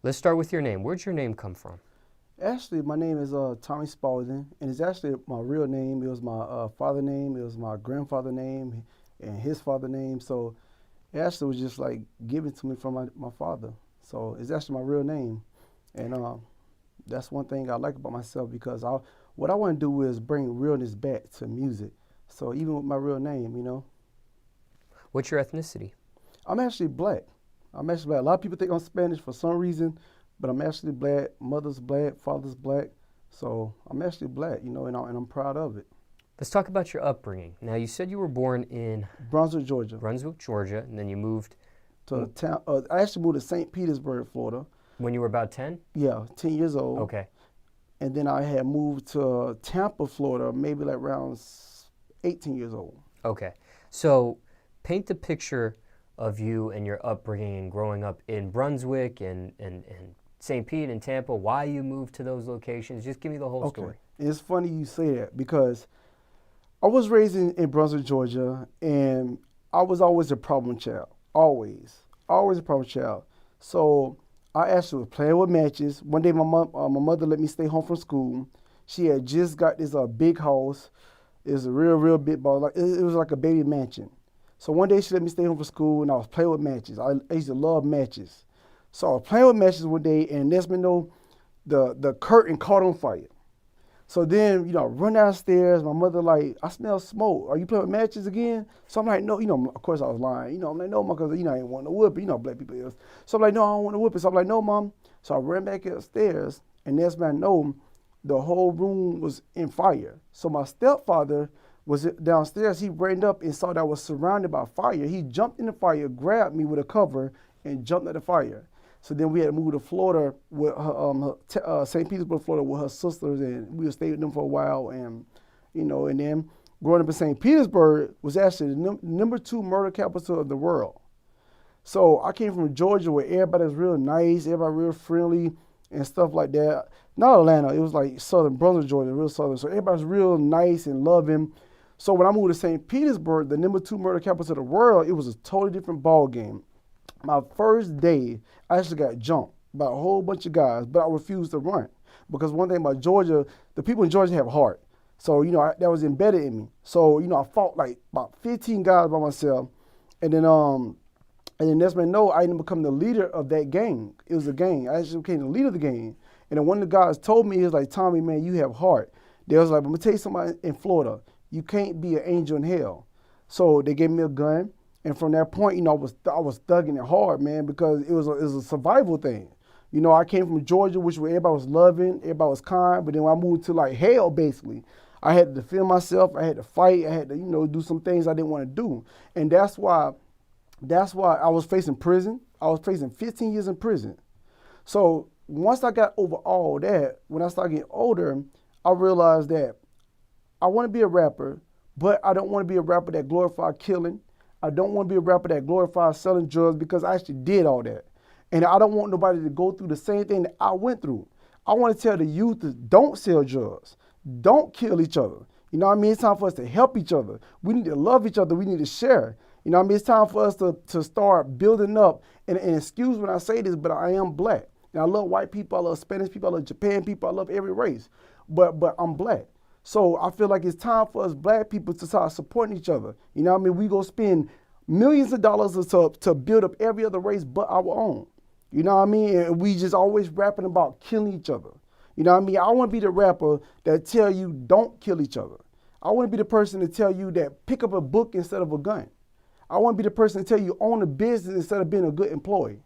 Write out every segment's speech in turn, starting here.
Let's start with your name. Where'd your name come from? Actually, my name is Tommy Spaulding, and it's actually my real name. It was my father name, it was my grandfather name, and his father name. So it actually was just like given to me from my father. So it's actually my real name, and that's one thing I like about myself because what I want to do is bring realness back to music. So even with my real name, What's your ethnicity? I'm actually black. I'm actually black. A lot of people think I'm Spanish for some reason, but I'm actually black. Mother's black, father's black. So I'm actually black, and I'm proud of it. Let's talk about your upbringing. Now, you said you were born in Brunswick, Georgia. Brunswick, Georgia, and then you moved To the town. I actually moved to St. Petersburg, Florida. when you were about 10? Yeah, 10 years old. Okay. And then I had moved to Tampa, Florida, maybe like around 18 years old. Okay. So paint the picture of you and your upbringing and growing up in Brunswick and St. Pete and Tampa, why you moved to those locations. Just give me the whole story. And it's funny you say that because I was raised in Brunswick, Georgia, and I was always a problem child. Always. Always a problem child. So I actually was playing with matches. One day my mother let me stay home from school. She had just got this big house. It was a real big ball. It was like a baby mansion. So one day she let me stay home from school and I was playing with matches. I used to love matches. So I was playing with matches one day and next thing you know, the curtain caught on fire. So then, I run downstairs. My mother like, I smell smoke. Are you playing with matches again? So I'm like, no, of course I was lying. I'm like, no, mom, because, I ain't want to whip it. Black people is. So I'm like, no, I don't want to whip it. So I'm like, no, mom. So I ran back upstairs and next thing I know, the whole room was in fire. So my stepfather was downstairs. He ran up and saw that I was surrounded by fire. He jumped in the fire, grabbed me with a cover, and jumped at the fire. So then we had to move to Florida with her, St. Petersburg, Florida, with her sisters, and we would stay with them for a while. And and then growing up in St. Petersburg was actually the number 2 murder capital of the world. So I came from Georgia, where everybody was real nice, everybody real friendly, and stuff like that. Not Atlanta, it was like southern Brunswick, Georgia, real southern. So everybody's real nice and loving. So when I moved to St. Petersburg, the number 2 murder capital of the world, it was a totally different ball game. My first day, I actually got jumped by a whole bunch of guys, but I refused to run. Because one thing about Georgia, the people in Georgia have heart. So, that was embedded in me. So, I fought like about 15 guys by myself. And then next thing I know, I ended up becoming the leader of that gang. It was a gang. I actually became the leader of the gang. And then one of the guys told me, he was like, Tommy, man, you have heart. They was like, I'm going to tell you something in Florida. You can't be an angel in hell. So they gave me a gun. And from that point, I was thugging it hard, man, because it was a survival thing. I came from Georgia, which where everybody was loving, everybody was kind. But then when I moved to like hell, basically, I had to defend myself. I had to fight. I had to, do some things I didn't want to do. And that's why I was facing prison. I was facing 15 years in prison. So once I got over all that, when I started getting older, I realized that I want to be a rapper, but I don't want to be a rapper that glorifies killing. I don't want to be a rapper that glorifies selling drugs because I actually did all that. And I don't want nobody to go through the same thing that I went through. I want to tell the youth to don't sell drugs. Don't kill each other. You know what I mean? It's time for us to help each other. We need to love each other. We need to share. You know what I mean? It's time for us to start building up. And excuse when I say this, but I am black. And I love white people. I love Spanish people. I love Japan people. I love every race. But I'm black. So I feel like it's time for us black people to start supporting each other. You know what I mean? We go spend millions of dollars to build up every other race but our own. You know what I mean? And we just always rapping about killing each other. You know what I mean? I want to be the rapper that tell you don't kill each other. I want to be the person to tell you that pick up a book instead of a gun. I want to be the person to tell you own a business instead of being a good employee.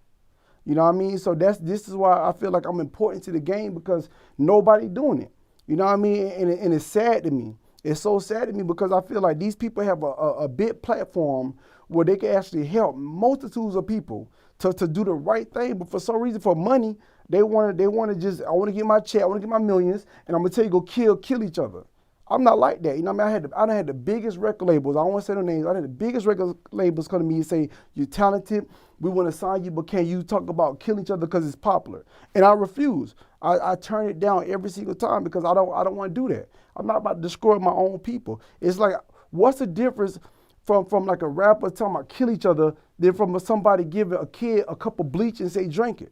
You know what I mean? So this is why I feel like I'm important to the game because nobody doing it. You know what I mean? And it's sad to me. It's so sad to me because I feel like these people have a big platform where they can actually help multitudes of people to do the right thing. But for some reason, for money, they want to just, I want to get my check, I want to get my millions, and I'm going to tell you go kill each other. I'm not like that. You know what I mean? I done had the biggest record labels. I don't want to say no names. I had the biggest record labels come to me and say, you're talented. We want to sign you, but can you talk about killing each other because it's popular? And I refuse. I turn it down every single time because I don't want to do that. I'm not about to destroy my own people. It's like, what's the difference from like a rapper talking about kill each other than from somebody giving a kid a cup of bleach and say drink it?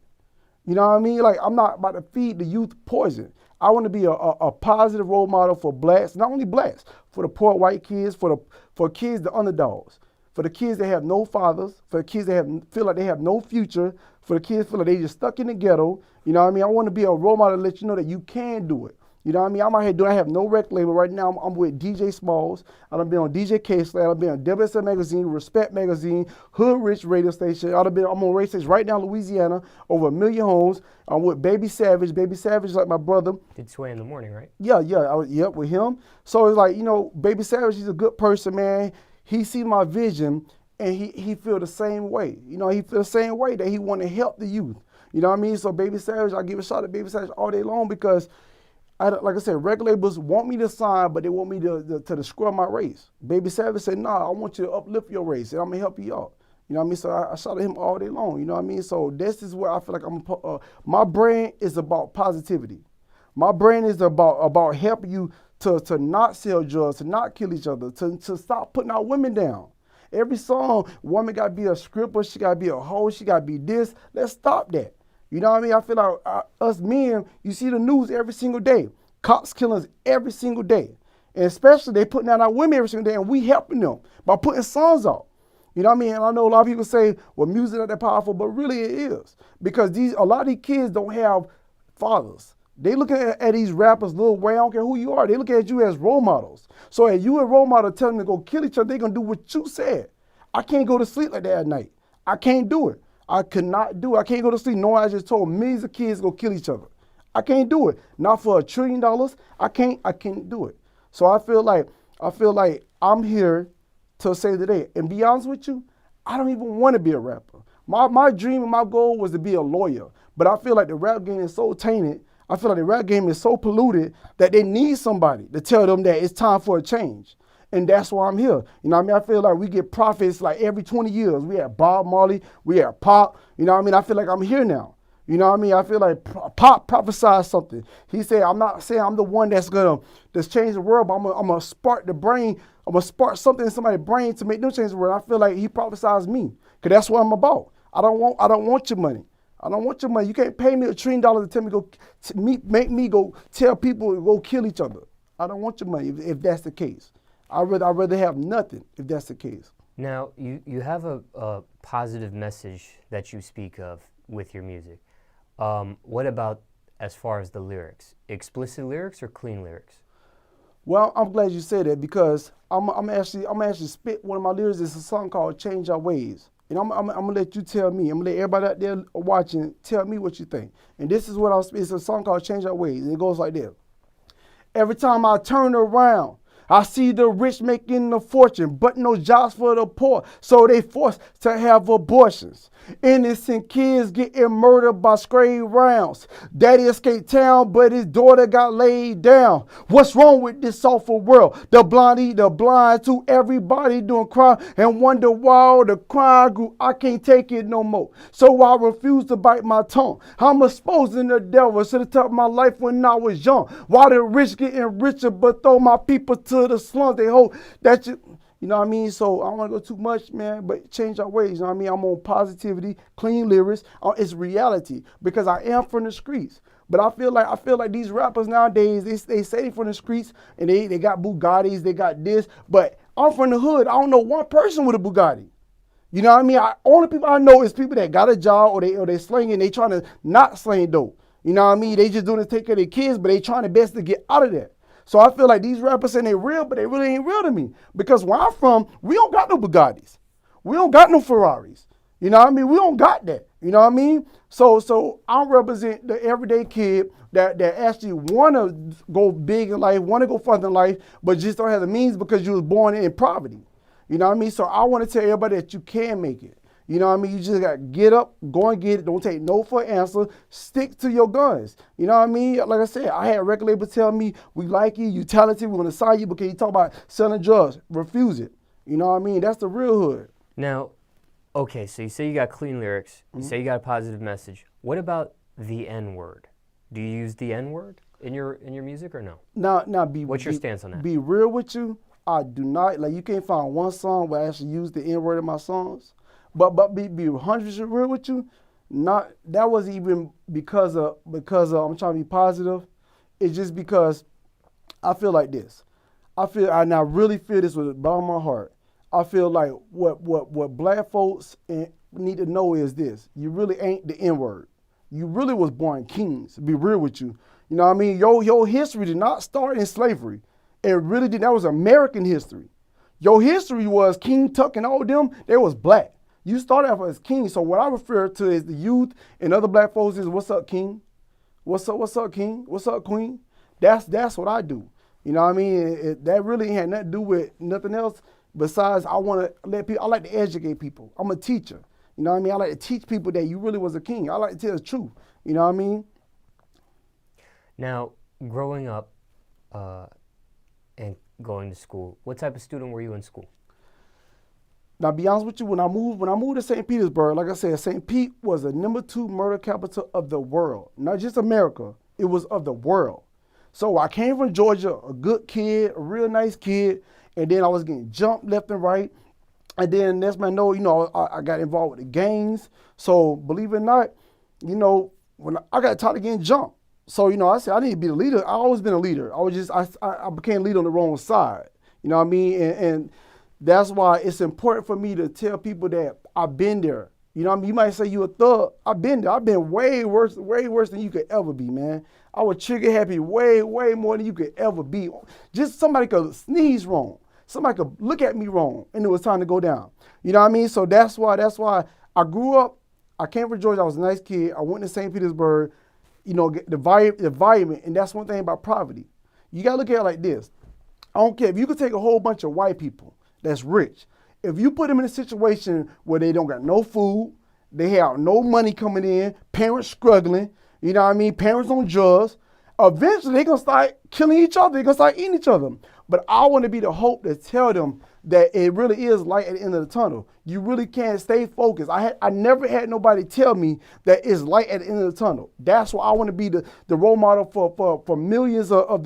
You know what I mean? Like, I'm not about to feed the youth poison. I want to be a positive role model for blacks, not only blacks, for the poor white kids, for kids, the underdogs, for the kids that have no fathers, for the kids that feel like they have no future, for the kids feel like they just stuck in the ghetto. You know what I mean? I want to be a role model to let you know that you can do it. You know what I mean? I'm out here doing, I have no record label right now. I'm with DJ Smalls. I've been on DJ K-Slade. I've been on WSL Magazine, Respect Magazine, Hood Rich radio station. I'm on radio stations right now in Louisiana, over 1 million homes. I'm with Baby Savage. Baby Savage is like my brother. Did Sway in the Morning, right? Yeah. Yep, with him. So it's like, you know, Baby Savage, he's a good person, man. He see my vision and he feel the same way. You know, he feel the same way that he want to help the youth. You know what I mean? So Baby Savage, I give a shout out to Baby Savage all day long because like I said, record labels want me to sign, but they want me to destroy my race. Baby Savage said, nah, I want you to uplift your race, and I'm going to help you out. You know what I mean? So I shout at him all day long, you know what I mean? So this is where I feel like my brand is about positivity. My brand is about helping you to not sell drugs, to not kill each other, to stop putting our women down. Every song, woman got to be a stripper, she got to be a hoe, she got to be this. Let's stop that. You know what I mean? I feel like us men, you see the news every single day. Cops killing us every single day. And especially they putting down our women every single day and we helping them by putting songs out. You know what I mean? And I know a lot of people say, well, music not that powerful, but really it is. Because a lot of these kids don't have fathers. They looking at these rappers, Lil Wayne, I don't care who you are, they looking at you as role models. So if you a role model telling them to go kill each other, they're going to do what you said. I can't go to sleep like that at night. I can't do it. I could not do it. I can't go to sleep knowing I just told millions of kids to go kill each other. I can't do it. Not for $1 trillion. I can't do it. So I feel like I'm here to save the day. And be honest with you, I don't even want to be a rapper. My dream and my goal was to be a lawyer. But I feel like the rap game is so tainted. I feel like the rap game is so polluted that they need somebody to tell them that it's time for a change. And that's why I'm here. You know what I mean? I feel like we get prophets like every 20 years. We had Bob Marley, we had Pop. You know what I mean? I feel like I'm here now. You know what I mean? I feel like Pop prophesied something. He said, I'm not saying I'm the one that's change the world, but I'm gonna spark the brain. I'm gonna spark something in somebody's brain to make them change the world. I feel like he prophesied me, because that's what I'm about. I don't want your money. I don't want your money. You can't pay me $1 trillion to tell me make me go tell people to go kill each other. I don't want your money if that's the case. I'd rather have nothing if that's the case. Now, you have a positive message that you speak of with your music. What about as far as the lyrics? Explicit lyrics or clean lyrics? Well, I'm glad you said that because I'm actually spit one of my lyrics. It's a song called "Change Our Ways," and I'm gonna let you tell me. I'm gonna let everybody out there watching tell me what you think. And this is what it's a song called "Change Our Ways," and it goes like this: every time I turn around, I see the rich making a fortune, but no jobs for the poor, so they forced to have abortions. Innocent kids getting murdered by stray rounds. Daddy escaped town, but his daughter got laid down. What's wrong with this awful world? The blind eat the blind, to everybody doing crime, and wonder why the crime grew. I can't take it no more, so I refuse to bite my tongue. I'm exposing the devil to the top of my life when I was young. Why the rich getting richer, but throw my people to the slums? They hope that you know what I mean? So I don't want to go too much, man, but change our ways. You know what I mean? I'm on positivity, clean lyrics. It's reality because I am from the streets. But I feel like these rappers nowadays, they say they from the streets and they got Bugattis, they got this. But I'm from the hood. I don't know one person with a Bugatti. You know what I mean? Only people I know is people that got a job or they slinging. They trying to not sling dope. You know what I mean? They just doing it to take care of their kids, but they trying their best to get out of that. So I feel like these rappers saying they real, but they really ain't real to me. Because where I'm from, we don't got no Bugattis. We don't got no Ferraris. You know what I mean? We don't got that. You know what I mean? So I represent the everyday kid that actually want to go big in life, want to go further in life, but just don't have the means because you was born in poverty. You know what I mean? So I want to tell everybody that you can make it. You know what I mean? You just got to get up, go and get it. Don't take no for an answer. Stick to your guns. You know what I mean? Like I said, I had record labels tell me, we like you, you talented, we want to sign you, but can you talk about selling drugs? Refuse it. You know what I mean? That's the real hood. Now, okay, so you say you got clean lyrics. You say you got a positive message. What about the N-word? Do you use the N-word in your music or no? What's your stance on that? Be real with you. I do not. Like, you can't find one song where I actually use the N-word in my songs. But be 100% real with you, Not that wasn't even because of I'm trying to be positive. It's just because I feel like this. And I really feel this with all my heart. I feel like what black folks need to know is this: you really ain't the N word. You really was born kings. To be real with you, you know what I mean. Your history did not start in slavery. It really did. That was American history. Your history was King Tut and all of them. They was black. You started off as king. So what I refer to as the youth and other black folks is, what's up, king? What's up, king? What's up, queen? That's what I do. You know what I mean? That really had nothing to do with nothing else besides I want to let people, I like to educate people. I'm a teacher. You know what I mean? I like to teach people that you really was a king. I like to tell the truth. You know what I mean? Now, growing up and going to school, what type of student were you in school? Now, to be honest with you, when I moved to St. Petersburg, like I said, St. Pete was the #2 murder capital of the world. Not just America, it was of the world. So I came from Georgia, a good kid, a real nice kid, and then I was getting jumped left and right. And then next man know, I got involved with the gangs. So believe it or not, when I got tired of getting jumped. So, I said I need to be the leader. I always been a leader. I became leader on the wrong side. You know what I mean? And that's why it's important for me to tell people that I've been there. You know what I mean? You might say you a thug. I've been there. I've been way worse than you could ever be, man. I was trigger happy way more than you could ever be. Just somebody could sneeze wrong. Somebody could look at me wrong, and it was time to go down. You know what I mean? So that's why I grew up. I came from Georgia. I was a nice kid. I went to St. Petersburg. Get the environment, and that's one thing about poverty. You gotta look at it like this. I don't care if you could take a whole bunch of white people that's rich. If you put them in a situation where they don't got no food, they have no money coming in, parents struggling, you know what I mean? Parents on drugs. Eventually, they're going to start killing each other. They're going to start eating each other. But I want to be the hope to tell them that it really is light at the end of the tunnel. You really can't stay focused. I never had nobody tell me that it's light at the end of the tunnel. That's why I want to be the role model for millions of